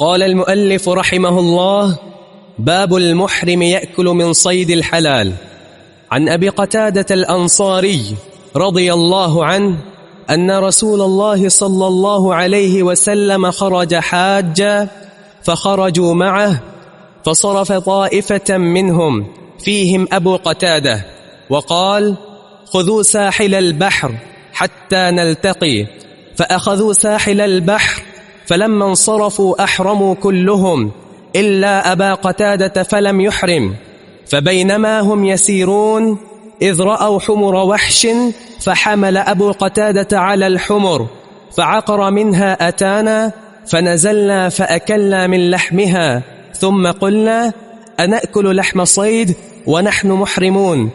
قال المؤلف رحمه الله: باب المحرم يأكل من صيد الحلال. عن أبي قتادة الأنصاري رضي الله عنه أن رسول الله صلى الله عليه وسلم خرج حاجا فخرجوا معه فصرف طائفة منهم فيهم أبو قتادة وقال: خذوا ساحل البحر حتى نلتقي. فأخذوا ساحل البحر، فلما انصرفوا أحرموا كلهم إلا أبا قتادة فلم يحرم. فبينما هم يسيرون إذ رأوا حمر وحش، فحمل أبو قتادة على الحمر فعقر منها أتانا، فنزلنا فأكلنا من لحمها، ثم قلنا: أنأكل لحم صيد ونحن محرمون؟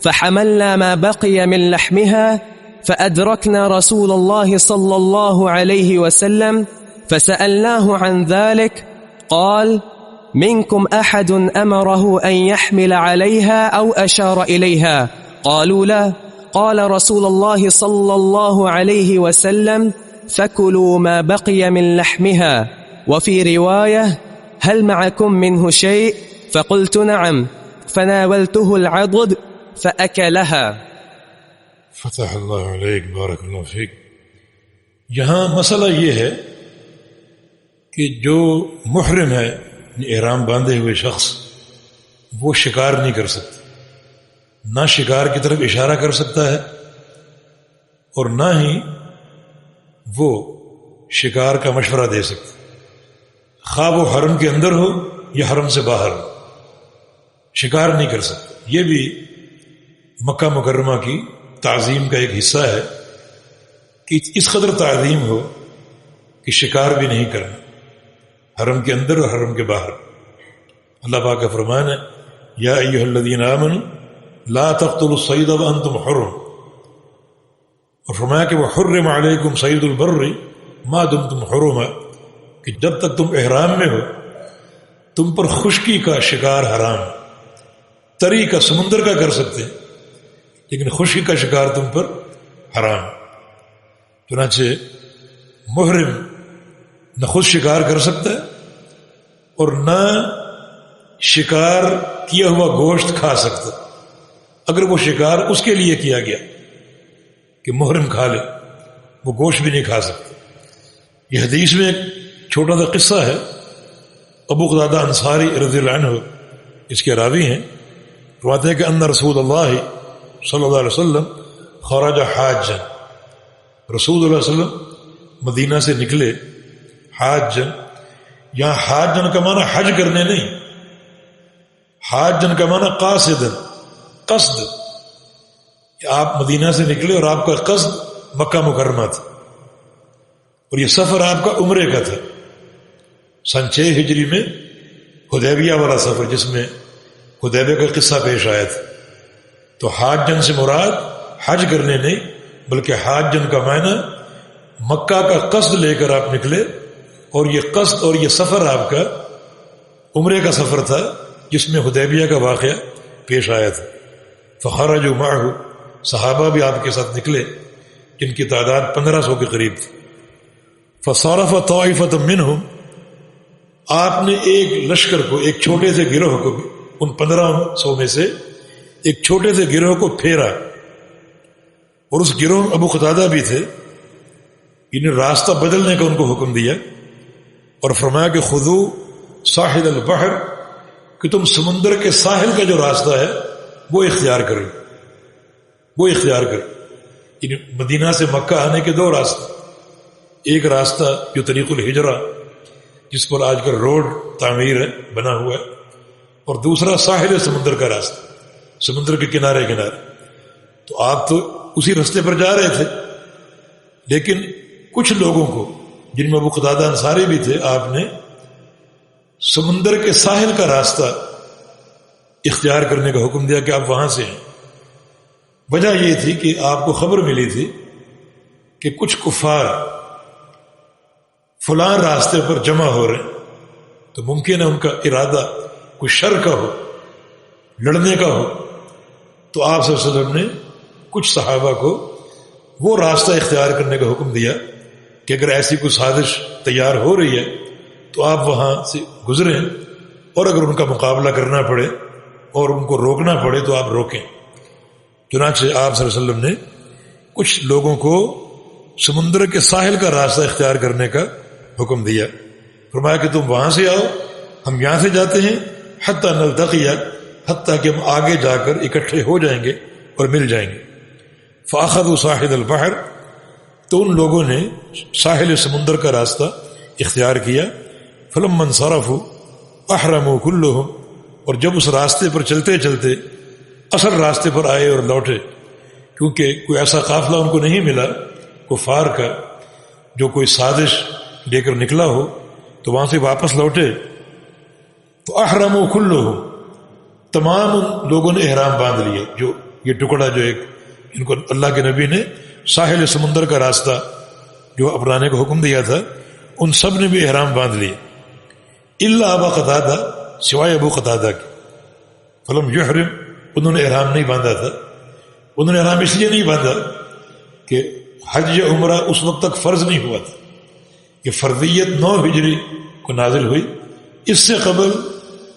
فحملنا ما بقي من لحمها، فأدركنا رسول الله صلى الله عليه وسلم فسألناه عن ذلك، قال: منكم أحد أمره أن يحمل عليها أو أشار إليها؟ قالوا: لا. قال رسول الله صلى الله عليه وسلم: فكلوا ما بقي من لحمها. وفي رواية: هل معكم منه شيء؟ فقلت: نعم. فناولته العضد فأكلها. فتح اللہ علیک، بارک اللہ فیک۔ یہاں مسئلہ یہ ہے کہ جو محرم ہے، احرام باندھے ہوئے شخص، وہ شکار نہیں کر سکتا، نہ شکار کی طرف اشارہ کر سکتا ہے اور نہ ہی وہ شکار کا مشورہ دے سکتا، خواہ وہ حرم کے اندر ہو یا حرم سے باہر ہو، شکار نہیں کر سکتا۔ یہ بھی مکہ مکرمہ کی تعظیم کا ایک حصہ ہے کہ اس قدر تعظیم ہو کہ شکار بھی نہیں کرنا، حرم کے اندر اور حرم کے باہر۔ اللہ پاک کا فرمان ہے: یا ایھا الذین آمنوا لا تقتلوا الصید وانتم حرم، اور فرمایا کہ وحرم علیکم صید البر ما دمتم حرما، کہ جب تک تم احرام میں ہو تم پر خشکی کا شکار حرام، تری کا سمندر کا کر سکتے ہیں لیکن خشکی کا شکار تم پر حرام۔ چنانچہ محرم نہ خود شکار کر سکتا ہے اور نہ شکار کیا ہوا گوشت کھا سکتا، اگر وہ شکار اس کے لیے کیا گیا کہ محرم کھا لے، وہ گوشت بھی نہیں کھا سکتا۔ یہ حدیث میں ایک چھوٹا سا قصہ ہے۔ ابو قتادہ انصاری رضی اللہ عنہ اس کے راوی ہیں، فرماتے ہیں کہ ان رسول اللہ صلی اللہ علیہ وسلم خرج حاجا، رسول اللہ علیہ وسلم مدینہ سے نکلے حاجن۔ یہاں حاجن کا معنی حج کرنے نہیں، حاجن کا معنی قاصدن، قصد، کہ آپ مدینہ سے نکلے اور آپ کا قصد مکہ مکرمہ تھا، اور یہ سفر آپ کا عمرے کا تھا۔ سن 6 ہجری میں حدیبیہ والا سفر، جس میں حدیبیہ کا قصہ پیش آیا تھا۔ تو حاجن سے مراد حج کرنے نہیں، بلکہ حاجن کا معنی مکہ کا قصد لے کر آپ نکلے، اور یہ قصد اور یہ سفر آپ کا عمرے کا سفر تھا جس میں حدیبیہ کا واقعہ پیش آیا تھا۔ فخرجوا معه، صحابہ بھی آپ کے ساتھ نکلے جن کی تعداد 1500 کے قریب تھی۔ فصرف طائفة منهم، آپ نے ایک لشکر کو، ایک چھوٹے سے گروہ کو، ان 1500 میں سے ایک چھوٹے سے گروہ کو پھیرا، اور اس گروہ میں ابو قتادہ بھی تھے۔ انہیں راستہ بدلنے کا ان کو حکم دیا اور فرمایا کہ خذوا ساحل البحر، کہ تم سمندر کے ساحل کا جو راستہ ہے وہ اختیار کرو، وہ اختیار کرو۔ مدینہ سے مکہ آنے کے 2 راستے، ایک راستہ جو طریق الہجرہ جس پر آج کل روڈ تعمیر ہے، بنا ہوا ہے، اور دوسرا ساحل سمندر کا راستہ، سمندر کے کنارے کنارے۔ تو آپ تو اسی راستے پر جا رہے تھے، لیکن کچھ لوگوں کو، جن میں ابو قتادہ انصاری بھی تھے، آپ نے سمندر کے ساحل کا راستہ اختیار کرنے کا حکم دیا کہ آپ وہاں سے ہیں۔ وجہ یہ تھی کہ آپ کو خبر ملی تھی کہ کچھ کفار فلاں راستے پر جمع ہو رہے ہیں، تو ممکن ہے ان کا ارادہ کوئی شر کا ہو، لڑنے کا ہو۔ تو آپ صلی اللہ علیہ وسلم نے کچھ صحابہ کو وہ راستہ اختیار کرنے کا حکم دیا کہ اگر ایسی کوئی سازش تیار ہو رہی ہے تو آپ وہاں سے گزریں، اور اگر ان کا مقابلہ کرنا پڑے اور ان کو روکنا پڑے تو آپ روکیں۔ چنانچہ آپ صلی اللہ علیہ وسلم نے کچھ لوگوں کو سمندر کے ساحل کا راستہ اختیار کرنے کا حکم دیا، فرمایا کہ تم وہاں سے آؤ، ہم یہاں سے جاتے ہیں، حتیٰ نلتقی، حتیٰ کہ ہم آگے جا کر اکٹھے ہو جائیں گے اور مل جائیں گے۔ فاخذوا ساحل البحر، تو ان لوگوں نے ساحل سمندر کا راستہ اختیار کیا۔ فلما انصرفوا احرموا كلهم، اور جب اس راستے پر چلتے چلتے اصل راستے پر آئے اور لوٹے، کیونکہ کوئی ایسا قافلہ ان کو نہیں ملا کفار کا جو کوئی سازش لے کر نکلا ہو، تو وہاں سے واپس لوٹے، تو احرموا كلهم، تمام ان لوگوں نے احرام باندھ لیے۔ جو یہ ٹکڑا جو ایک ان کو اللہ کے نبی نے ساحل سمندر کا راستہ جو اپنانے کا حکم دیا تھا، ان سب نے بھی احرام باندھ لیے، الا ابا قتادہ، سوائے ابو قتادہ کے۔ فلم یحرم، انہوں نے احرام نہیں باندھا تھا۔ انہوں نے احرام اس لیے نہیں باندھا کہ حج یا عمرہ اس وقت تک فرض نہیں ہوا تھا، کہ فرضیت 9 ہجری کو نازل ہوئی، اس سے قبل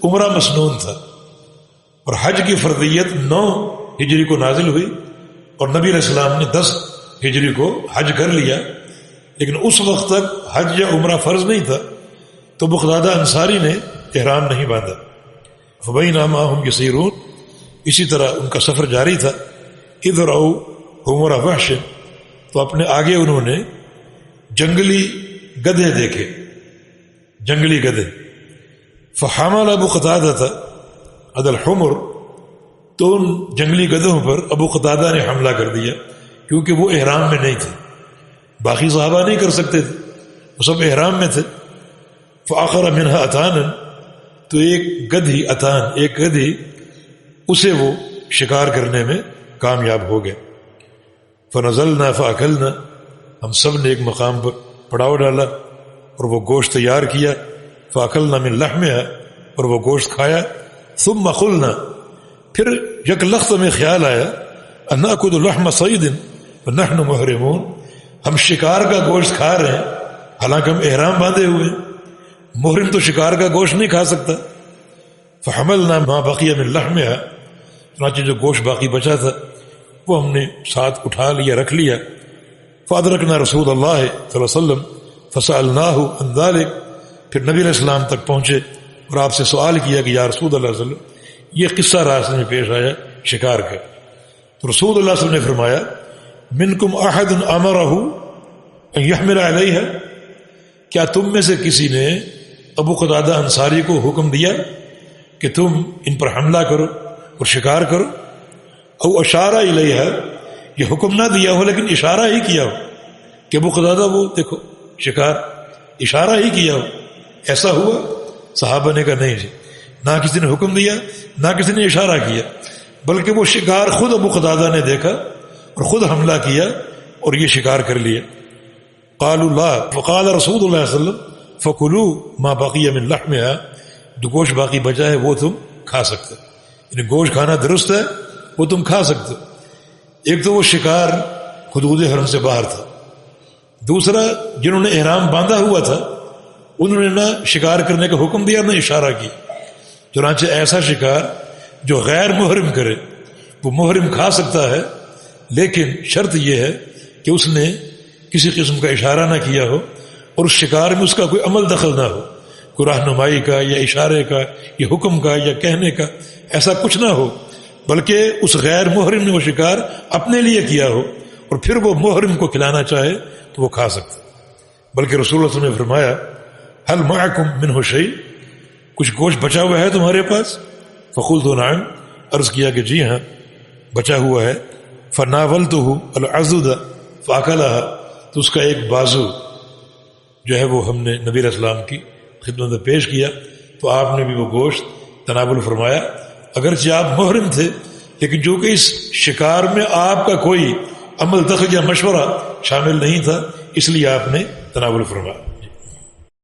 عمرہ مسنون تھا، اور حج کی فرضیت 9 ہجری کو نازل ہوئی، اور نبی علیہ السلام نے 10 ہجری کو حج کر لیا، لیکن اس وقت تک حج یا عمرہ فرض نہیں تھا، تو ابو قتادہ انصاری نے احرام نہیں باندھا۔ فبینما ہم یسیرون، اسی طرح ان کا سفر جاری تھا، اذ رأوا حمر وحش، تو اپنے آگے انہوں نے جنگلی گدھے دیکھے، جنگلی گدھے۔ فحمل ابو قتادہ علی الحمر، تو ان جنگلی گدھوں پر ابو قتادہ نے حملہ کر دیا، کیونکہ وہ احرام میں نہیں تھے، باقی صحابہ نہیں کر سکتے تھے، وہ سب احرام میں تھے۔ فآخر منها اتانا، تو ایک گدھی، اتان ایک گدھی، اسے وہ شکار کرنے میں کامیاب ہو گئے۔ فنزلنا فاکلنا، ہم سب نے ایک مقام پر پڑاؤ ڈالا اور وہ گوشت تیار کیا۔ فاکلنا من لحمها، اور وہ گوشت کھایا۔ ثم قلنا، پھر یک لخت میں خیال آیا، ان ناکل لحم صید ونحن محرمون، ہم شکار کا گوشت کھا رہے ہیں حالانکہ ہم احرام باندھے ہوئے ہیں، محرم تو شکار کا گوشت نہیں کھا سکتا۔ فحملنا ما بقی من لحمها، چنانچہ جو گوشت باقی بچا تھا وہ ہم نے ساتھ اٹھا لیا، رکھ لیا۔ فادرکنا رسول اللہ صلی اللہ علیہ وسلم فسألناہ عن ذلک، پھر نبی علیہ السلام تک پہنچے اور آپ سے سوال کیا کہ یا رسول اللہ صلی اللہ علیہ وسلم، یہ قصہ راستے میں پیش آیا شکار کا۔ تو رسول اللہ صلی اللہ علیہ وسلم نے فرمایا، منکم احد امرہ ان یحمل علیہ، کیا تم میں سے کسی نے ابو قتادہ انصاری کو حکم دیا کہ تم ان پر حملہ کرو اور شکار کرو؟ او اشارہ الیہ، یہ حکم نہ دیا ہو لیکن اشارہ ہی کیا ہو کہ ابو قتادہ وہ دیکھو شکار، اشارہ ہی کیا ہو، ایسا ہوا؟ صحابہ نے کہا نہیں جی، نہ کسی نے حکم دیا نہ کسی نے اشارہ کیا، بلکہ وہ شکار خود ابو قتادہ نے دیکھا اور خود حملہ کیا اور یہ شکار کر لیا۔ قالوا لا، فقال رسول اللہ صلی اللہ علیہ وسلم فکلوا ما بقی من لحمها، جو گوشت باقی بچا ہے وہ تم کھا سکتے، یعنی گوشت کھانا درست ہے، وہ تم کھا سکتے۔ ایک تو وہ شکار حدود حرم سے باہر تھا، دوسرا جنہوں نے احرام باندھا ہوا تھا انہوں نے نہ شکار کرنے کا حکم دیا نہ اشارہ کیا۔ چنانچہ ایسا شکار جو غیر محرم کرے وہ محرم کھا سکتا ہے، لیکن شرط یہ ہے کہ اس نے کسی قسم کا اشارہ نہ کیا ہو اور اس شکار میں اس کا کوئی عمل دخل نہ ہو، کوئی رہنمائی کا یا اشارے کا یا حکم کا یا کہنے کا، ایسا کچھ نہ ہو، بلکہ اس غیر محرم نے وہ شکار اپنے لیے کیا ہو اور پھر وہ محرم کو کھلانا چاہے تو وہ کھا سکتا۔ بلکہ رسول اللہ صلی اللہ علیہ وسلم نے فرمایا، هل معکم منہ شیء، کچھ گوشت بچا ہوا ہے تمہارے پاس؟ فقلت نعم، عرض کیا کہ جی ہاں بچا ہوا ہے۔ فناولته العضد فاکلها، تو اس کا ایک بازو جو ہے وہ ہم نے نبی علیہ السلام کی خدمت میں پیش کیا تو آپ نے بھی وہ گوشت تناول فرمایا۔ اگرچہ آپ محرم تھے لیکن جو کہ اس شکار میں آپ کا کوئی عمل دخل یا مشورہ شامل نہیں تھا، اس لیے آپ نے تناول فرمایا۔